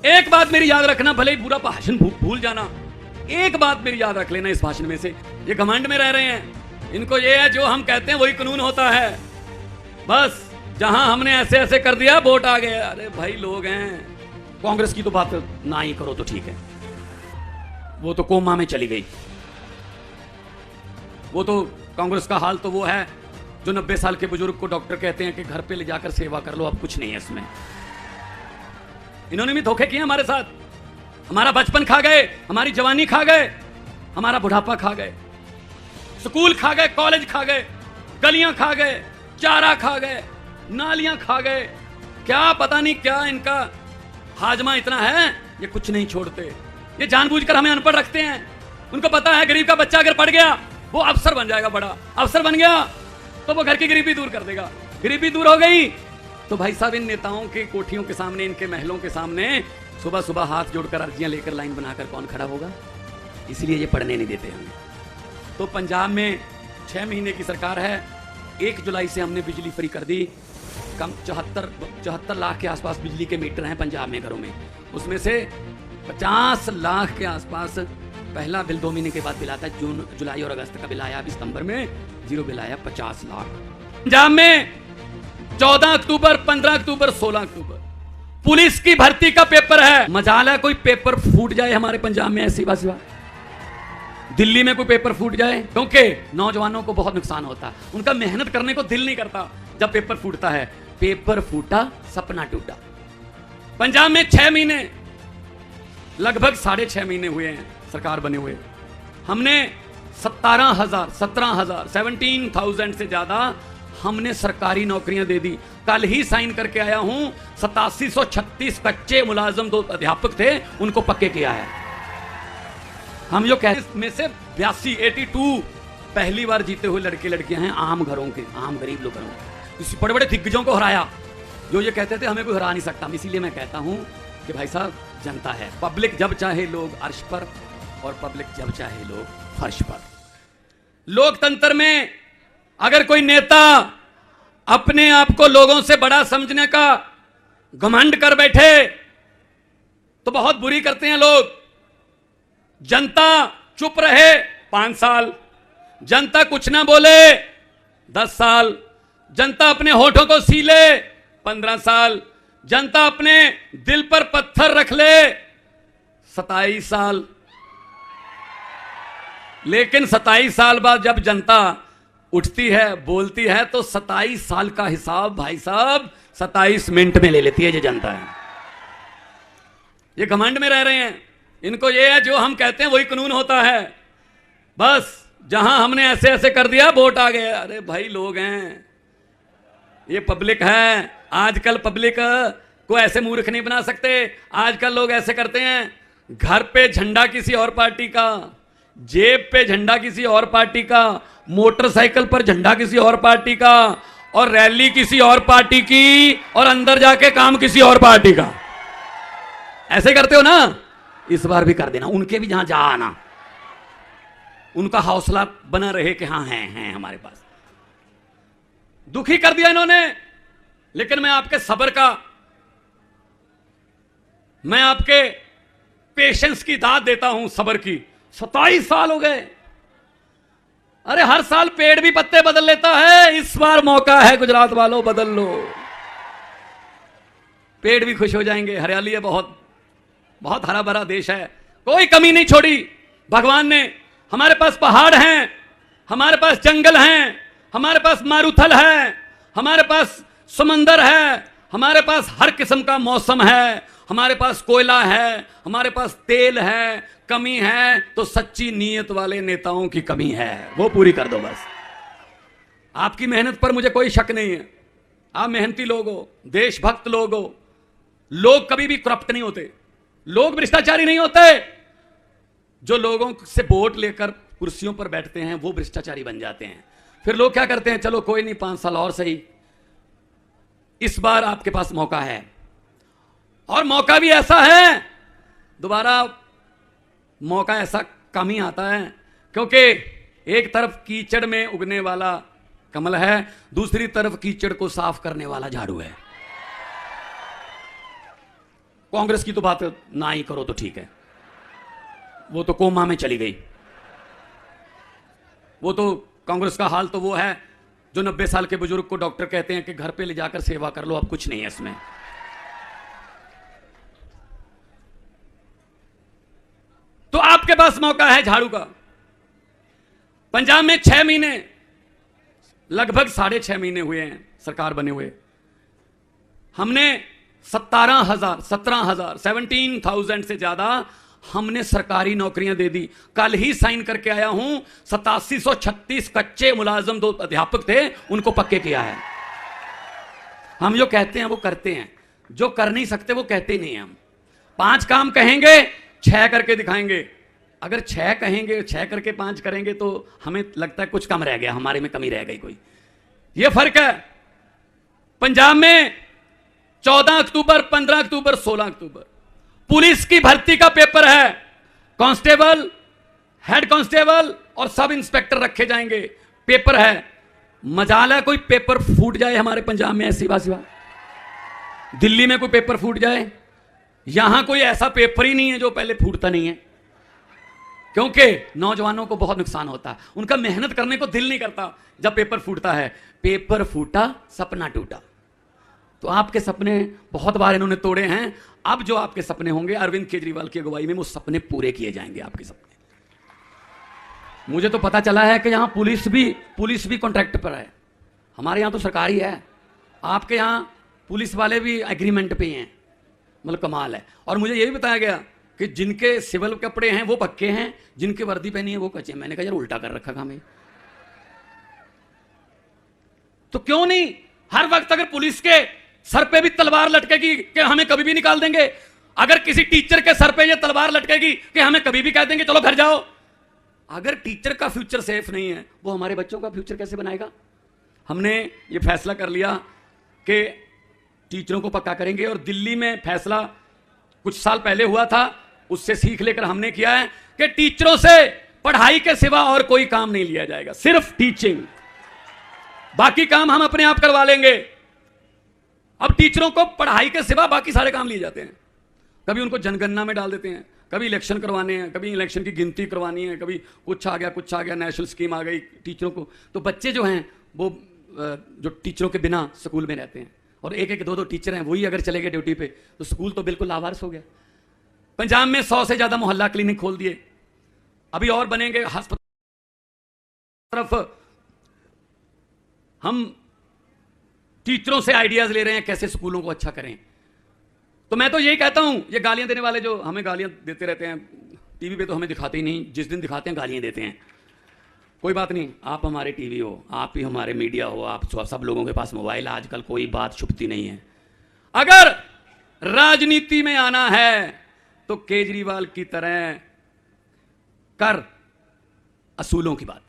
एक बात मेरी याद रखना, भले ही पूरा भाषण भूल जाना, एक बात मेरी याद रख लेना इस भाषण में से। ये घमंड में रह रहे हैं, इनको ये है जो हम कहते हैं वही कानून होता है। बस जहां हमने ऐसे ऐसे कर दिया वोट आ गया। अरे भाई लोग हैं, कांग्रेस की तो बात ना ही करो तो ठीक है, वो तो कोमा में चली गई। वो तो कांग्रेस का हाल तो वो है जो 90 साल के बुजुर्ग को डॉक्टर कहते हैं कि घर पे ले जाकर सेवा कर लो, अब कुछ नहीं है इसमें। इन्होंने भी धोखे किए हमारे साथ, हमारा बचपन खा गए, हमारी जवानी खा गए, हमारा बुढ़ापा खा गए, स्कूल खा गए, कॉलेज खा गए, गलियां खा गए, चारा खा गए, नालियां खा गए। क्या पता नहीं क्या इनका हाजमा इतना है, ये कुछ नहीं छोड़ते। ये जानबूझकर हमें अनपढ़ रखते हैं। उनको पता है गरीब का बच्चा अगर पढ़ गया वो अफसर बन जाएगा, बड़ा अफसर बन गया तो वो घर की गरीबी दूर कर देगा। गरीबी दूर हो गई तो भाई साहब इन नेताओं के कोठियों के सामने, इनके महलों के सामने सुबह सुबह हाथ जोड़कर अर्जियां लेकर लाइन बनाकर कौन खड़ा होगा? इसलिए ये पढ़ने नहीं देते हमें। तो पंजाब में 6 महीने की सरकार है, 1 जुलाई से हमने बिजली फ्री कर दी। कम 74 लाख के आसपास बिजली के मीटर हैं पंजाब में घरों में, उसमें से 50 लाख के आसपास पहला बिल 2 महीने के बाद बिल आता है। जून, जुलाई और अगस्त का बिल आया, अभी सितंबर में जीरो बिल आया 50 लाख। पंजाब में 14 अक्टूबर, 15 अक्टूबर, 16 अक्टूबर पुलिस की भर्ती का पेपर है। मजाल है कोई पेपर फूट जाए हमारे पंजाब में, ऐसी बात। दिल्ली में कोई पेपर फूट जाए, क्योंकि नौजवानों को बहुत नुकसान होता है, उनका मेहनत करने को दिल नहीं करता जब पेपर फूटता है। पेपर फूटा सपना टूटा। पंजाब में 6 महीने, लगभग 6.5 महीने हुए हैं सरकार बने हुए, हमने 17,000 से ज्यादा हमने सरकारी नौकरियां दे दी। कल ही साइन करके आया हूं, 8736 कच्चे मुलाजम, 2 अध्यापक थे, उनको पक्के किया है। हम जो कहते में से 82 पहली बार जीते हुए लड़के लड़कियां हैं, आम घरों के, आम गरीब लोग घरों। किसी बड़े बड़े दिग्गजों को हराया जो ये कहते थे हमें कोई हरा नहीं सकता। इसीलिए मैं कहता हूं कि भाई साहब जनता है, पब्लिक जब चाहे लोग अर्श पर और पब्लिक जब चाहे लोग फर्श पर। लोकतंत्र में अगर कोई नेता अपने आप को लोगों से बड़ा समझने का घमंड कर बैठे तो बहुत बुरी करते हैं लोग। जनता चुप रहे 5 साल, जनता कुछ ना बोले 10 साल, जनता अपने होठों को सीले 15 साल, जनता अपने दिल पर पत्थर रख ले 27 साल। लेकिन 27 साल बाद जब जनता उठती है, बोलती है, तो 27 साल का हिसाब भाई साहब 27 मिनट में ले लेती है ये जनता है। ये घमंड में रह रहे हैं, इनको ये है जो हम कहते हैं वही कानून होता है। बस जहां हमने ऐसे ऐसे कर दिया वोट आ गया। अरे भाई लोग हैं, ये पब्लिक है। आजकल पब्लिक को ऐसे मूर्ख नहीं बना सकते। आजकल लोग ऐसे करते हैं, घर पे झंडा किसी और पार्टी का, जेब पे झंडा किसी और पार्टी का, मोटरसाइकिल पर झंडा किसी और पार्टी का, और रैली किसी और पार्टी की, और अंदर जाके काम किसी और पार्टी का। ऐसे करते हो ना, इस बार भी कर देना। उनके भी जहां जा आना, उनका हौसला बना रहे कि हाँ हैं हमारे पास। दुखी कर दिया इन्होंने, लेकिन मैं आपके सब्र का, मैं आपके पेशेंस की दाद देता हूं, सब्र की। 27 साल हो गए। अरे हर साल पेड़ भी पत्ते बदल लेता है, इस बार मौका है गुजरात वालों, बदल लो। पेड़ भी खुश हो जाएंगे। हरियाली है, बहुत बहुत हरा भरा देश है, कोई कमी नहीं छोड़ी भगवान ने। हमारे पास पहाड़ हैं, हमारे पास जंगल हैं, हमारे पास मारूथल है, हमारे पास समंदर है, हमारे पास हर किस्म का मौसम है, हमारे पास कोयला है, हमारे पास तेल है। कमी है तो सच्ची नीयत वाले नेताओं की कमी है, वो पूरी कर दो बस। आपकी मेहनत पर मुझे कोई शक नहीं है, आप मेहनती लोग हो, देशभक्त लोग हो। लोग कभी भी करप्ट नहीं होते, लोग भ्रष्टाचारी नहीं होते। जो लोगों से वोट लेकर कुर्सियों पर बैठते हैं वो भ्रष्टाचारी बन जाते हैं। फिर लोग क्या करते हैं, चलो कोई नहीं 5 साल और सही, इस बार आपके पास मौका है। और मौका भी ऐसा है, दोबारा मौका ऐसा कम ही आता है, क्योंकि एक तरफ कीचड़ में उगने वाला कमल है, दूसरी तरफ कीचड़ को साफ करने वाला झाड़ू है। कांग्रेस की तो बात ना ही करो तो ठीक है, वो तो कोमा में चली गई। वो तो कांग्रेस का हाल तो वो है जो 90 साल के बुजुर्ग को डॉक्टर कहते हैं कि घर पे ले जाकर सेवा कर लो, अब कुछ नहीं है इसमें। तो आपके पास मौका है झाड़ू का। पंजाब में 6 महीने, लगभग 6.5 महीने हुए हैं सरकार बने हुए। हमने 17,000 से ज्यादा हमने सरकारी नौकरियां दे दी। कल ही साइन करके आया हूं, 8736 कच्चे मुलाजिम 2 अध्यापक थे, उनको पक्के किया है। हम जो कहते हैं वो करते हैं, जो कर नहीं सकते वो कहते नहीं हैं। हम 5 काम कहेंगे, 6 करके दिखाएंगे। अगर 6 कहेंगे, 6 करके 5 करेंगे तो हमें लगता है कुछ कम रह गया, हमारे में कमी रह गई कोई। ये फर्क है। पंजाब में 14 अक्टूबर, 15 अक्टूबर, 16 अक्टूबर पुलिस की भर्ती का पेपर है। कांस्टेबल, हेड कांस्टेबल और सब इंस्पेक्टर रखे जाएंगे। पेपर है। मजाल है कोई पेपर फूट जाए हमारे पंजाब में, ऐसी बात। दिल्ली में कोई पेपर फूट जाए, यहां कोई ऐसा पेपर ही नहीं है जो पहले फूटता नहीं है। क्योंकि नौजवानों को बहुत नुकसान होता है, उनका मेहनत करने को दिल नहीं करता जब पेपर फूटता है। पेपर फूटा, सपना टूटा। तो आपके सपने बहुत बार इन्होंने तोड़े हैं। अब जो आपके सपने होंगे अरविंद केजरीवाल की अगुवाई में, वो सपने पूरे किए जाएंगे आपके सपने। मुझे तो पता चला है कि यहां पुलिस भी कॉन्ट्रैक्ट पर है। हमारे यहां तो सरकारी है, आपके यहां पुलिस वाले भी एग्रीमेंट पे हैं। मतलब कमाल है। और मुझे यह भी बताया गया कि जिनके सिविल कपड़े हैं वो पक्के हैं, जिनके वर्दी पहनी है वो कच्चे। मैंने कहा यार उल्टा कर रखा काम है। तो क्यों नहीं हर वक्त अगर पुलिस के सर पे भी तलवार लटकेगी कि हमें कभी भी निकाल देंगे, अगर किसी टीचर के सर पे ये तलवार लटकेगी कि हमें कभी भी कह देंगे चलो घर जाओ, अगर टीचर का फ्यूचर सेफ नहीं है, वो हमारे बच्चों का फ्यूचर कैसे बनाएगा? हमने ये फैसला कर लिया कि टीचरों को पक्का करेंगे। और दिल्ली में फैसला कुछ साल पहले हुआ था, उससे सीख लेकर हमने किया है कि टीचरों से पढ़ाई के सिवा और कोई काम नहीं लिया जाएगा, सिर्फ टीचिंग। बाकी काम हम अपने आप करवा लेंगे। अब टीचरों को पढ़ाई के सिवा बाकी सारे काम लिए जाते हैं। कभी उनको जनगणना में डाल देते हैं, कभी इलेक्शन करवाने हैं, कभी इलेक्शन की गिनती करवानी है, कभी कुछ आ गया, नेशनल स्कीम आ गई टीचरों को। तो बच्चे जो हैं वो जो टीचरों के बिना स्कूल में रहते हैं, और 1-1, 2-2 टीचर हैं, वही अगर चले गए ड्यूटी पे तो स्कूल तो बिल्कुल लावारिस हो गया। पंजाब में 100 से ज्यादा मोहल्ला क्लिनिक खोल दिए, अभी और बनेंगे। अस्पताल तरफ हम टीचरों से आइडियाज ले रहे हैं कैसे स्कूलों को अच्छा करें। तो मैं तो यही कहता हूं, ये गालियां देने वाले जो हमें गालियां देते रहते हैं टीवी पे, तो हमें दिखाते ही नहीं, जिस दिन दिखाते हैं गालियां देते हैं। कोई बात नहीं, आप हमारे टीवी हो, आप ही हमारे मीडिया हो, आप सब लोगों के पास मोबाइल, आजकल कोई बात छुपती नहीं है। अगर राजनीति में आना है तो केजरीवाल की तरह कर असूलों की बात।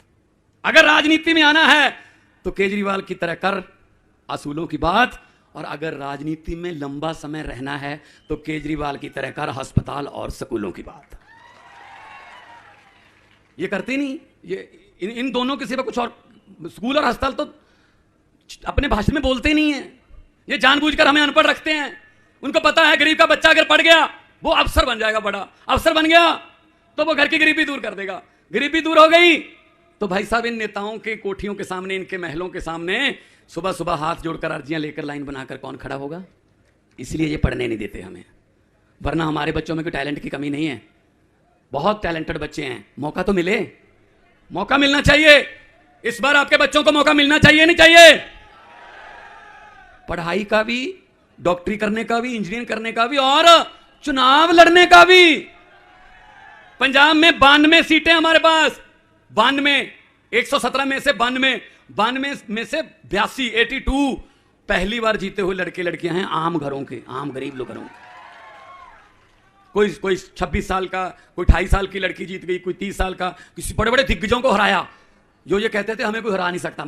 अगर राजनीति में आना है तो केजरीवाल की तरह कर असूलों की बात, और अगर राजनीति में लंबा समय रहना है तो केजरीवाल की तरह कर अस्पताल और स्कूलों की बात। ये करते नहीं, ये इन दोनों के सिवा कुछ और, स्कूल और अस्पताल तो अपने भाषण में बोलते नहीं है। ये जानबूझकर हमें अनपढ़ रखते हैं। उनको पता है गरीब का बच्चा अगर पढ़ गया वो अफसर बन जाएगा, बड़ा अफसर बन गया तो वो घर की गरीबी दूर कर देगा। गरीबी दूर हो गई तो भाई साहब इन नेताओं के कोठियों के सामने, इनके महलों के सामने सुबह सुबह हाथ जोड़कर अर्जियां लेकर लाइन बनाकर कौन खड़ा होगा? इसलिए ये पढ़ने नहीं देते हमें। वरना हमारे बच्चों में कोई टैलेंट की कमी नहीं है, बहुत टैलेंटेड बच्चे हैं। मौका तो मिले, मौका मिलना चाहिए। इस बार आपके बच्चों को मौका मिलना चाहिए, नहीं चाहिए? पढ़ाई का भी, डॉक्टरी करने का भी, इंजीनियरिंग करने का भी, और चुनाव लड़ने का भी। पंजाब में 92 सीटें हमारे पास, 92, 117 में से 92 में से 82 पहली बार जीते हुए लड़के लड़कियां हैं, आम घरों के, आम गरीब लोग घरों के। कोई 26 साल का, कोई 28 साल की लड़की जीत गई, कोई 30 साल का, किसी बड़े बड़े दिग्गजों को हराया, जो ये कहते थे हमें कोई हरा नहीं सकता।